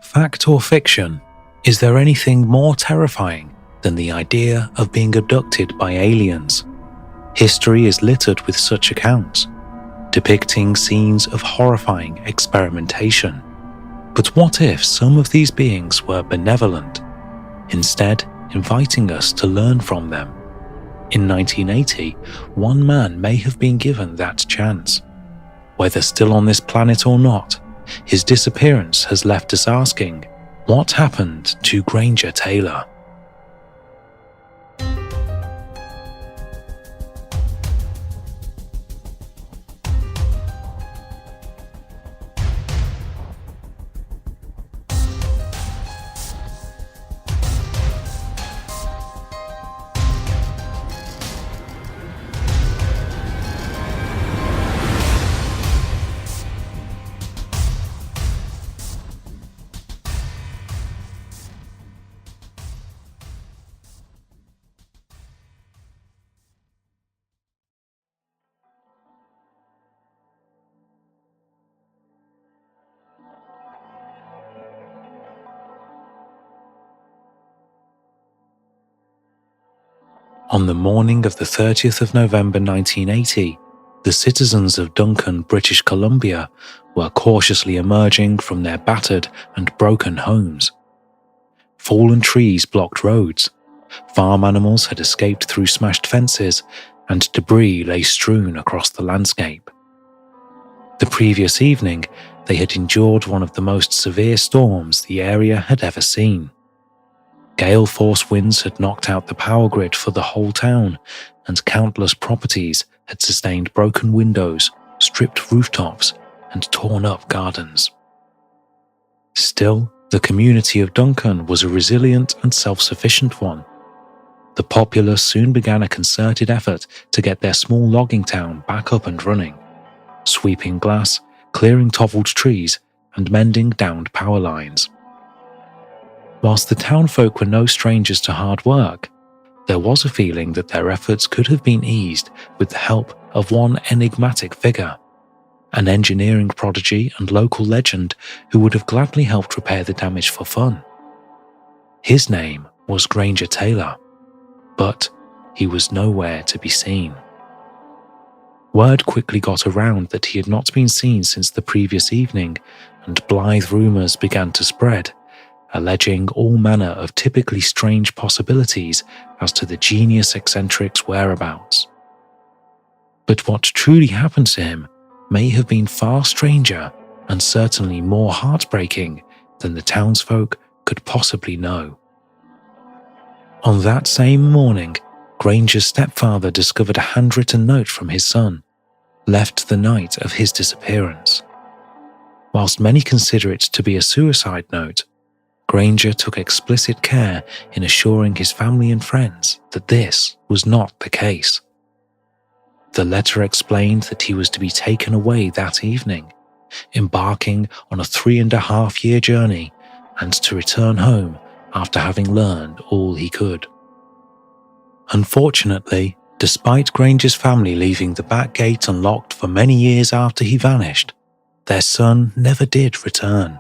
Fact or fiction? Is there anything more terrifying than the idea of being abducted by aliens? History is littered with such accounts, depicting scenes of horrifying experimentation. But what if some of these beings were benevolent, instead inviting us to learn from them? In 1980, one man may have been given that chance. Whether still on this planet or not, his disappearance has left us asking, what happened to Granger Taylor? On the morning of the 30th of November 1980, the citizens of Duncan, British Columbia, were cautiously emerging from their battered and broken homes. Fallen trees blocked roads, farm animals had escaped through smashed fences, and debris lay strewn across the landscape. The previous evening, they had endured one of the most severe storms the area had ever seen. Gale-force winds had knocked out the power grid for the whole town, and countless properties had sustained broken windows, stripped rooftops, and torn up gardens. Still, the community of Duncan was a resilient and self-sufficient one. The populace soon began a concerted effort to get their small logging town back up and running, sweeping glass, clearing toppled trees, and mending downed power lines. Whilst the townfolk were no strangers to hard work, there was a feeling that their efforts could have been eased with the help of one enigmatic figure, an engineering prodigy and local legend who would have gladly helped repair the damage for fun. His name was Granger Taylor, but he was nowhere to be seen. Word quickly got around that he had not been seen since the previous evening, and blithe rumours began to spread, alleging all manner of typically strange possibilities as to the genius eccentric's whereabouts. But what truly happened to him may have been far stranger and certainly more heartbreaking than the townsfolk could possibly know. On that same morning, Granger's stepfather discovered a handwritten note from his son, left the night of his disappearance. Whilst many consider it to be a suicide note, Granger took explicit care in assuring his family and friends that this was not the case. The letter explained that he was to be taken away that evening, embarking on a 3.5-year journey, and to return home after having learned all he could. Unfortunately, despite Granger's family leaving the back gate unlocked for many years after he vanished, their son never did return.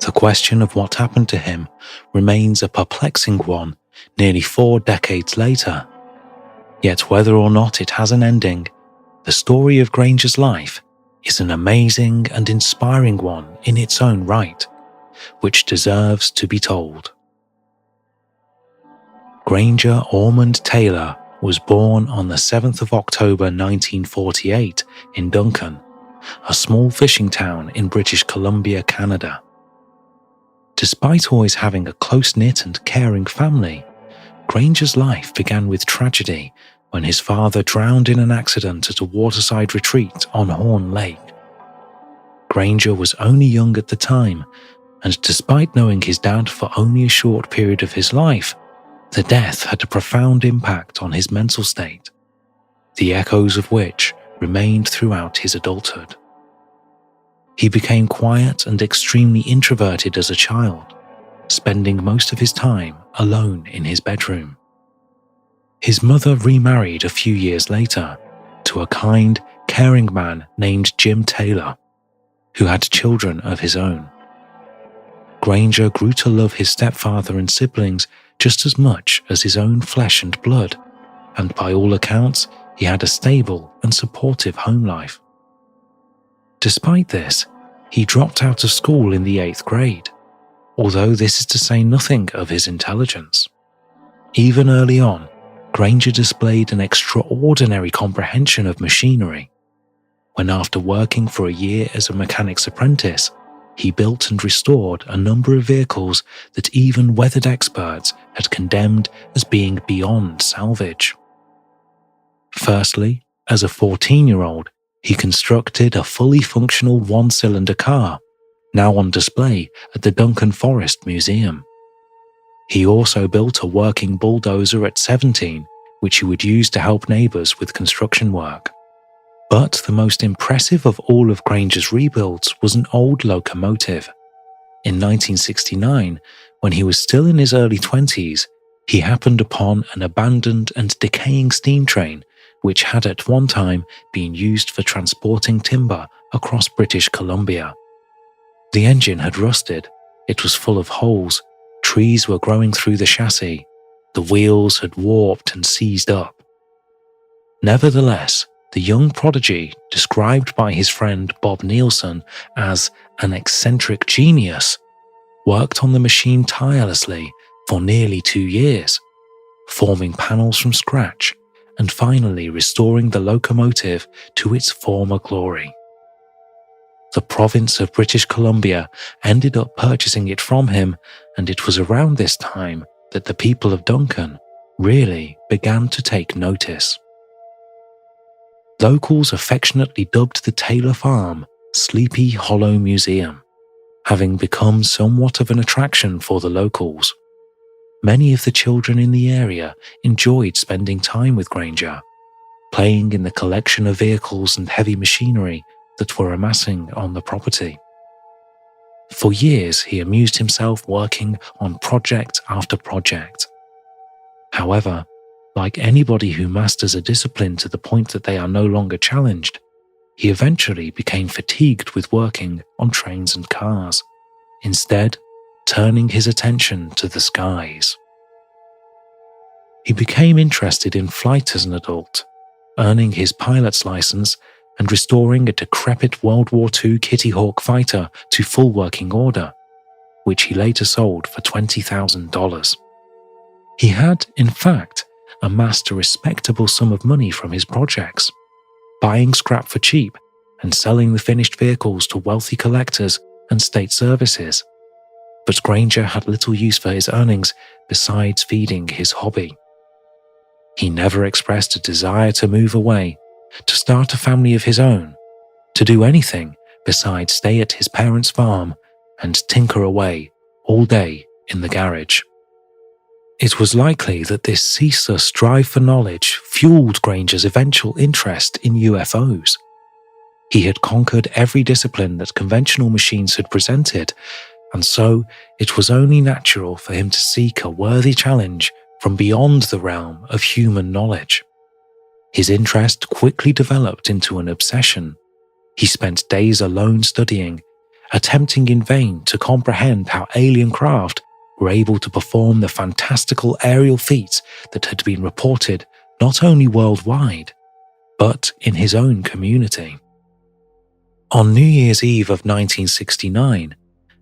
The question of what happened to him remains a perplexing one nearly 4 decades later. Yet whether or not it has an ending, the story of Granger's life is an amazing and inspiring one in its own right, which deserves to be told. Granger Ormond Taylor was born on the 7th of October 1948 in Duncan, a small fishing town in British Columbia, Canada. Despite always having a close-knit and caring family, Granger's life began with tragedy when his father drowned in an accident at a waterside retreat on Horn Lake. Granger was only young at the time, and despite knowing his dad for only a short period of his life, the death had a profound impact on his mental state, the echoes of which remained throughout his adulthood. He became quiet and extremely introverted as a child, spending most of his time alone in his bedroom. His mother remarried a few years later to a kind, caring man named Jim Taylor, who had children of his own. Granger grew to love his stepfather and siblings just as much as his own flesh and blood, and by all accounts, he had a stable and supportive home life. Despite this, he dropped out of school in the 8th grade, although this is to say nothing of his intelligence. Even early on, Granger displayed an extraordinary comprehension of machinery. When after working for a year as a mechanic's apprentice, he built and restored a number of vehicles that even weathered experts had condemned as being beyond salvage. Firstly, as a 14-year-old, he constructed a fully functional one-cylinder car, now on display at the Duncan Forest Museum. He also built a working bulldozer at 17, which he would use to help neighbours with construction work. But the most impressive of all of Granger's rebuilds was an old locomotive. In 1969, when he was still in his early 20s, he happened upon an abandoned and decaying steam train which had at one time been used for transporting timber across British Columbia. The engine had rusted, it was full of holes, trees were growing through the chassis, the wheels had warped and seized up. Nevertheless, the young prodigy, described by his friend Bob Nielsen as an eccentric genius, worked on the machine tirelessly for nearly 2 years, forming panels from scratch and finally restoring the locomotive to its former glory. The province of British Columbia ended up purchasing it from him, and it was around this time that the people of Duncan really began to take notice. Locals affectionately dubbed the Taylor farm Sleepy Hollow Museum, having become somewhat of an attraction for the locals. Many of the children in the area enjoyed spending time with Granger, playing in the collection of vehicles and heavy machinery that were amassing on the property. For years, he amused himself working on project after project. However, like anybody who masters a discipline to the point that they are no longer challenged, he eventually became fatigued with working on trains and cars, instead turning his attention to the skies. He became interested in flight as an adult, earning his pilot's license and restoring a decrepit World War II Kitty Hawk fighter to full working order, which he later sold for $20,000. He had, in fact, amassed a respectable sum of money from his projects, buying scrap for cheap and selling the finished vehicles to wealthy collectors and state services. But Granger had little use for his earnings besides feeding his hobby. He never expressed a desire to move away, to start a family of his own, to do anything besides stay at his parents' farm and tinker away all day in the garage. It was likely that this ceaseless drive for knowledge fueled Granger's eventual interest in UFOs. He had conquered every discipline that conventional machines had presented, and so it was only natural for him to seek a worthy challenge from beyond the realm of human knowledge. His interest quickly developed into an obsession. He spent days alone studying, attempting in vain to comprehend how alien craft were able to perform the fantastical aerial feats that had been reported not only worldwide, but in his own community. On New Year's Eve of 1969,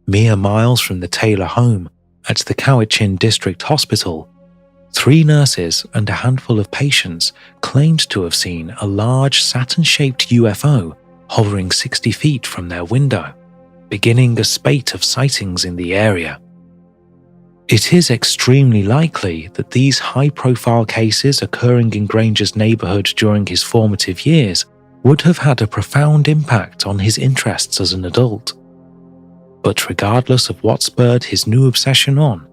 mere miles from the Taylor home at the Cowichan District Hospital, 3 nurses and a handful of patients claimed to have seen a large Saturn-shaped UFO hovering 60 feet from their window, beginning a spate of sightings in the area. It is extremely likely that these high-profile cases occurring in Granger's neighborhood during his formative years would have had a profound impact on his interests as an adult. But regardless of what spurred his new obsession on,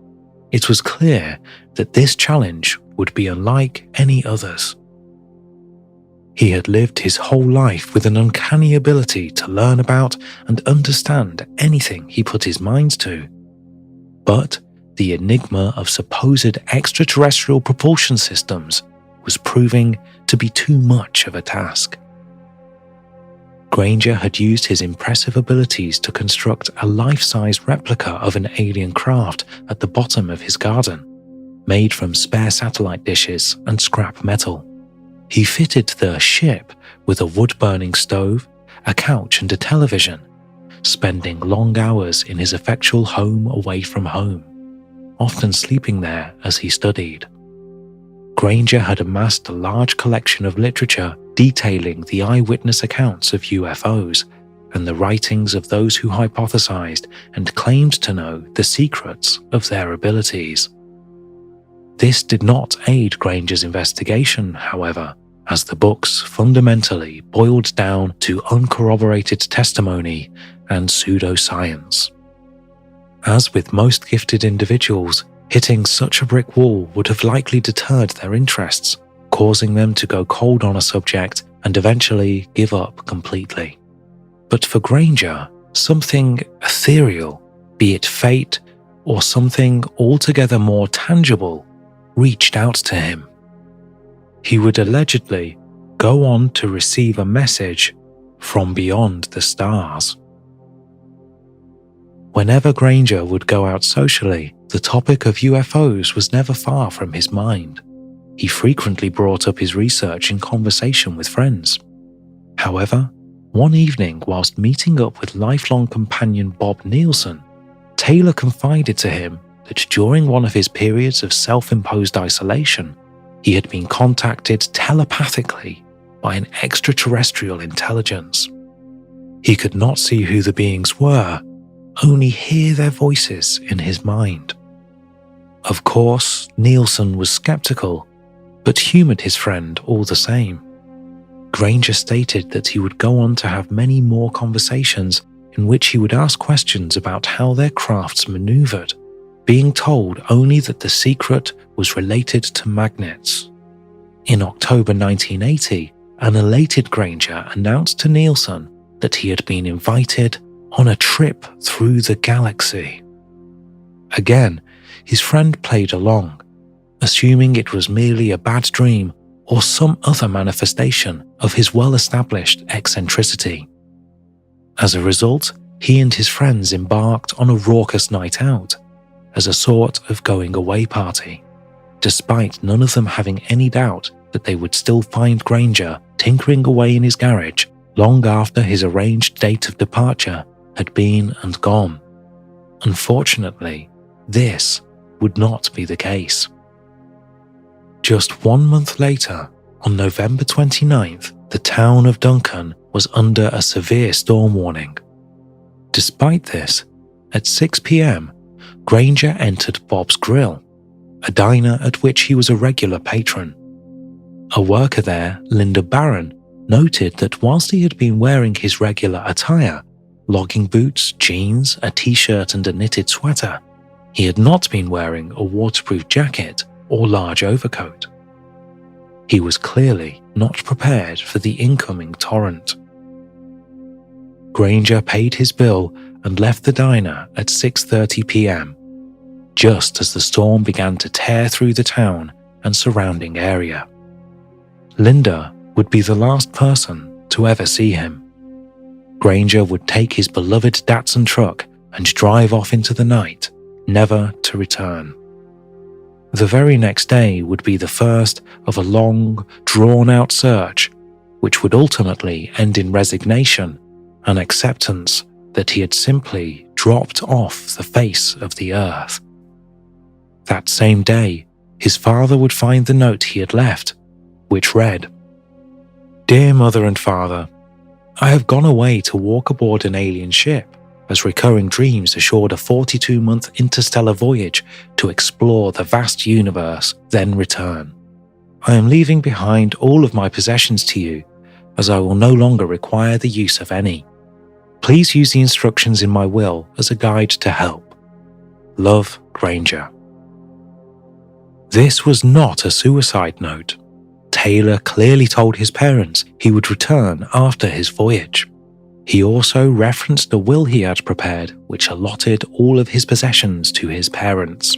it was clear that this challenge would be unlike any others. He had lived his whole life with an uncanny ability to learn about and understand anything he put his mind to. But the enigma of supposed extraterrestrial propulsion systems was proving to be too much of a task. Granger had used his impressive abilities to construct a life-size replica of an alien craft at the bottom of his garden, made from spare satellite dishes and scrap metal. He fitted the ship with a wood-burning stove, a couch and a television, spending long hours in his effectual home away from home, often sleeping there as he studied. Granger had amassed a large collection of literature detailing the eyewitness accounts of UFOs and the writings of those who hypothesized and claimed to know the secrets of their abilities. This did not aid Granger's investigation, however, as the books fundamentally boiled down to uncorroborated testimony and pseudoscience. As with most gifted individuals, hitting such a brick wall would have likely deterred their interests, causing them to go cold on a subject and eventually give up completely. But for Granger, something ethereal, be it fate or something altogether more tangible, reached out to him. He would allegedly go on to receive a message from beyond the stars. Whenever Granger would go out socially, the topic of UFOs was never far from his mind. He frequently brought up his research in conversation with friends. However, one evening whilst meeting up with lifelong companion Bob Nielsen, Taylor confided to him that during one of his periods of self-imposed isolation, he had been contacted telepathically by an extraterrestrial intelligence. He could not see who the beings were, only hear their voices in his mind. Of course, Nielsen was skeptical, but humoured his friend all the same. Granger stated that he would go on to have many more conversations in which he would ask questions about how their crafts manoeuvred, being told only that the secret was related to magnets. In October 1980, an elated Granger announced to Nielsen that he had been invited on a trip through the galaxy. Again, his friend played along, assuming it was merely a bad dream or some other manifestation of his well-established eccentricity. As a result, he and his friends embarked on a raucous night out, as a sort of going-away party, despite none of them having any doubt that they would still find Granger tinkering away in his garage long after his arranged date of departure had been and gone. Unfortunately, this would not be the case. Just 1 month later, on November 29th, the town of Duncan was under a severe storm warning. Despite this, at 6 p.m, Granger entered Bob's Grill, a diner at which he was a regular patron. A worker there, Linda Barron, noted that whilst he had been wearing his regular attire, logging boots, jeans, a t-shirt and a knitted sweater, he had not been wearing a waterproof jacket or large overcoat. He was clearly not prepared for the incoming torrent. Granger paid his bill and left the diner at 6:30 p.m, just as the storm began to tear through the town and surrounding area. Linda would be the last person to ever see him. Granger would take his beloved Datsun truck and drive off into the night, never to return. The very next day would be the first of a long, drawn-out search, which would ultimately end in resignation and acceptance that he had simply dropped off the face of the earth. That same day, his father would find the note he had left, which read, "Dear Mother and Father, I have gone away to walk aboard an alien ship, as recurring dreams assured a 42-month interstellar voyage to explore the vast universe, then return. I am leaving behind all of my possessions to you, as I will no longer require the use of any. Please use the instructions in my will as a guide to help. Love, Granger." This was not a suicide note. Taylor clearly told his parents he would return after his voyage. He also referenced a will he had prepared which allotted all of his possessions to his parents.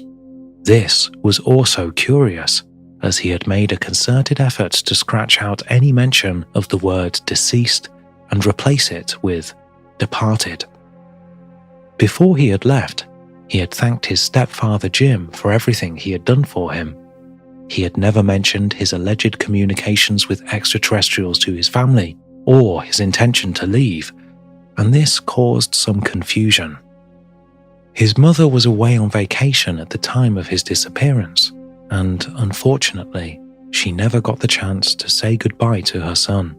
This was also curious, as he had made a concerted effort to scratch out any mention of the word deceased and replace it with "departed." Before he had left, he had thanked his stepfather Jim for everything he had done for him. He had never mentioned his alleged communications with extraterrestrials to his family or his intention to leave, and this caused some confusion. His mother was away on vacation at the time of his disappearance, and unfortunately, she never got the chance to say goodbye to her son,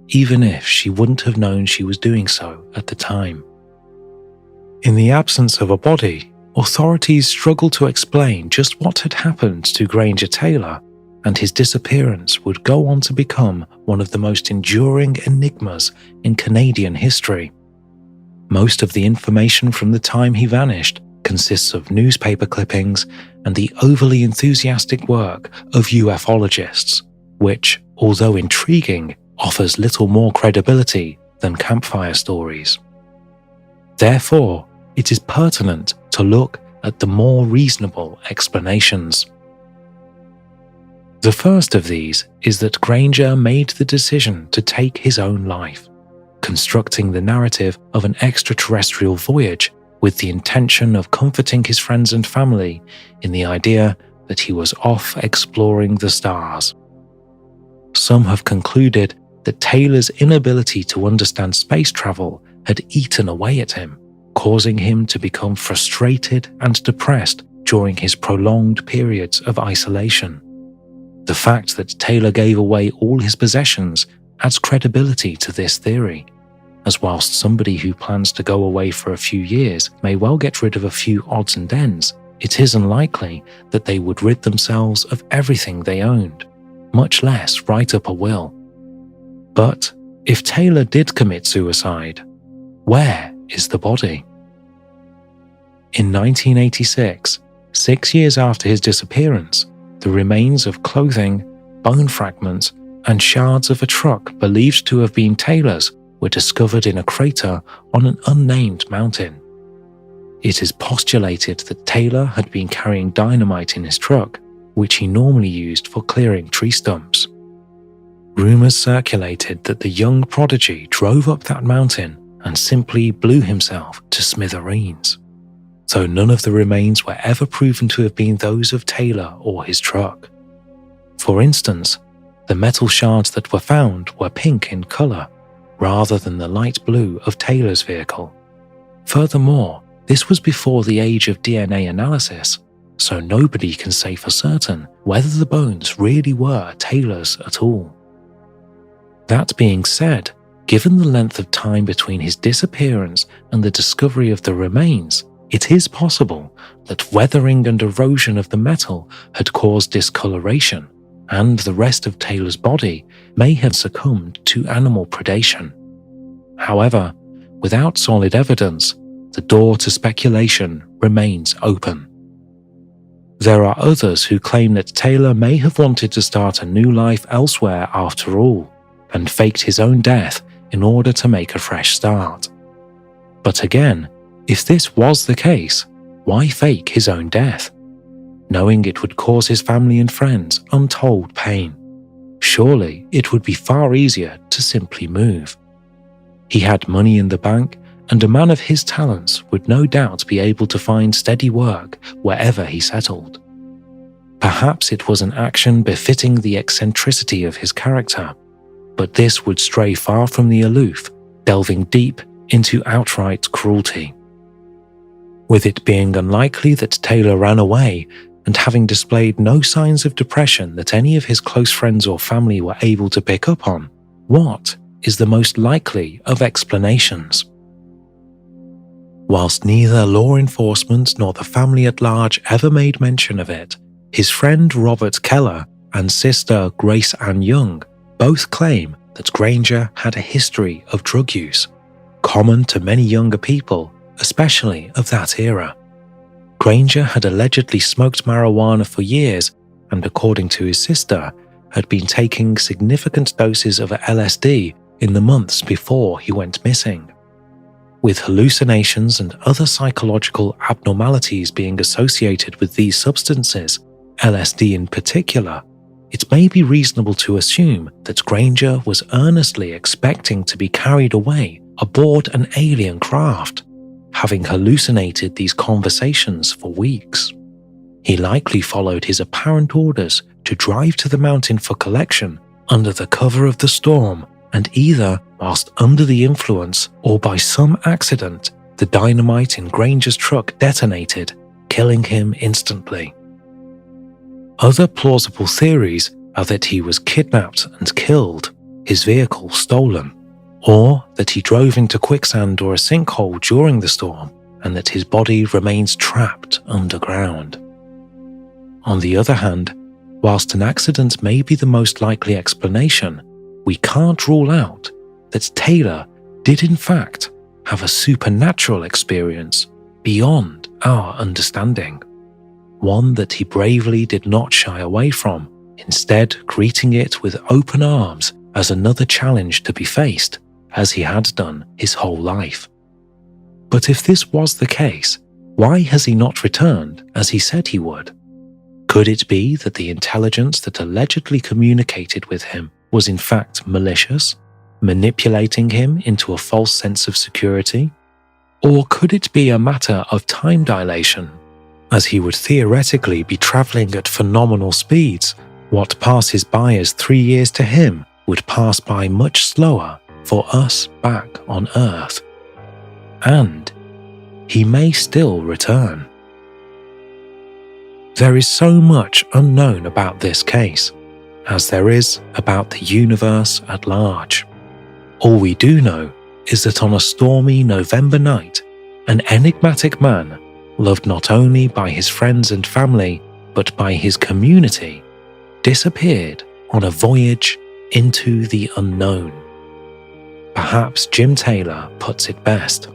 even if she wouldn't have known she was doing so at the time. In the absence of a body, authorities struggled to explain just what had happened to Granger Taylor, and his disappearance would go on to become one of the most enduring enigmas in Canadian history. Most of the information from the time he vanished consists of newspaper clippings and the overly enthusiastic work of ufologists, which, although intriguing, offers little more credibility than campfire stories. Therefore, it is pertinent to look at the more reasonable explanations. The first of these is that Granger made the decision to take his own life, constructing the narrative of an extraterrestrial voyage with the intention of comforting his friends and family in the idea that he was off exploring the stars. Some have concluded that Taylor's inability to understand space travel had eaten away at him, causing him to become frustrated and depressed during his prolonged periods of isolation. The fact that Taylor gave away all his possessions adds credibility to this theory, as whilst somebody who plans to go away for a few years may well get rid of a few odds and ends, it is unlikely that they would rid themselves of everything they owned, much less write up a will. But if Taylor did commit suicide, where is the body? In 1986, 6 years after his disappearance, the remains of clothing, bone fragments, and shards of a truck believed to have been Taylor's were discovered in a crater on an unnamed mountain. It is postulated that Taylor had been carrying dynamite in his truck, which he normally used for clearing tree stumps. Rumors circulated that the young prodigy drove up that mountain and simply blew himself to smithereens, though none of the remains were ever proven to have been those of Taylor or his truck. For instance, the metal shards that were found were pink in color, rather than the light blue of Taylor's vehicle. Furthermore, this was before the age of DNA analysis, so nobody can say for certain whether the bones really were Taylor's at all. That being said, given the length of time between his disappearance and the discovery of the remains, it is possible that weathering and erosion of the metal had caused discoloration, and the rest of Taylor's body may have succumbed to animal predation. However, without solid evidence, the door to speculation remains open. There are others who claim that Taylor may have wanted to start a new life elsewhere after all, and faked his own death in order to make a fresh start. But again, if this was the case, why fake his own death? Knowing it would cause his family and friends untold pain. Surely it would be far easier to simply move. He had money in the bank, and a man of his talents would no doubt be able to find steady work wherever he settled. Perhaps it was an action befitting the eccentricity of his character, but this would stray far from the aloof, delving deep into outright cruelty. With it being unlikely that Taylor ran away, and having displayed no signs of depression that any of his close friends or family were able to pick up on, what is the most likely of explanations? Whilst neither law enforcement nor the family at large ever made mention of it, his friend Robert Keller and sister Grace Ann Young both claim that Granger had a history of drug use, common to many younger people, especially of that era. Granger had allegedly smoked marijuana for years and, according to his sister, had been taking significant doses of LSD in the months before he went missing. With hallucinations and other psychological abnormalities being associated with these substances, LSD in particular, it may be reasonable to assume that Granger was earnestly expecting to be carried away aboard an alien craft, having hallucinated these conversations for weeks. He likely followed his apparent orders to drive to the mountain for collection under the cover of the storm, and either whilst under the influence or by some accident, the dynamite in Granger's truck detonated, killing him instantly. Other plausible theories are that he was kidnapped and killed, his vehicle stolen, or that he drove into quicksand or a sinkhole during the storm and that his body remains trapped underground. On the other hand, whilst an accident may be the most likely explanation, we can't rule out that Taylor did in fact have a supernatural experience beyond our understanding, one that he bravely did not shy away from, instead greeting it with open arms as another challenge to be faced, as he had done his whole life. But if this was the case, why has he not returned as he said he would? Could it be that the intelligence that allegedly communicated with him was in fact malicious, manipulating him into a false sense of security? Or could it be a matter of time dilation, as he would theoretically be travelling at phenomenal speeds? What passes by as 3 years to him would pass by much slower for us back on Earth. And he may still return. There is so much unknown about this case, as there is about the universe at large. All we do know is that on a stormy November night, an enigmatic man, loved not only by his friends and family, but by his community, disappeared on a voyage into the unknown. Perhaps Jim Taylor puts it best.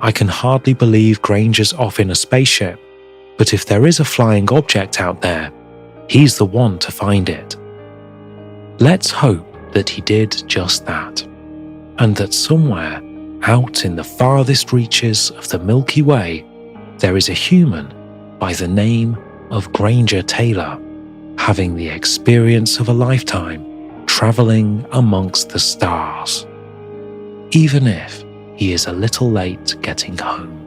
I can hardly believe Granger's off in a spaceship, but if there is a flying object out there, he's the one to find it. Let's hope that he did just that, and that somewhere out in the farthest reaches of the Milky Way, there is a human by the name of Granger Taylor, having the experience of a lifetime traveling amongst the stars, even if he is a little late getting home.